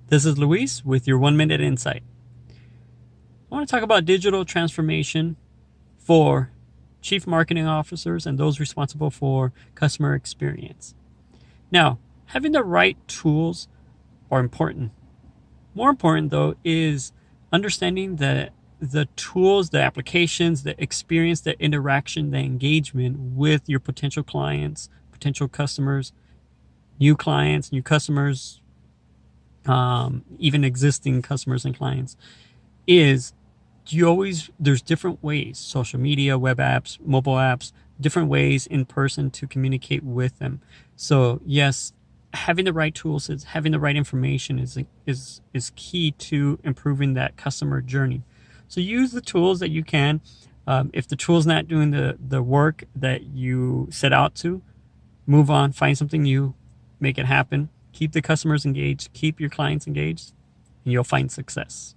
This is Luis with your 1 Minute Insight. I want to talk about digital transformation for chief marketing officers and those responsible for customer experience. Now, having the right tools are important. More important, though, is understanding that the tools, the applications, the experience, the interaction, the engagement with your potential clients, potential customers, new clients, new customers, even existing customers and clients, is there's different ways, social media, web apps, mobile apps, different ways in person to communicate with them. So yes, having the right tools, having the right information is key to improving that customer journey. So use the tools that you can. If the tool's not doing the work that you set out to, move on, find something new, make it happen. Keep the customers engaged, keep your clients engaged, and you'll find success.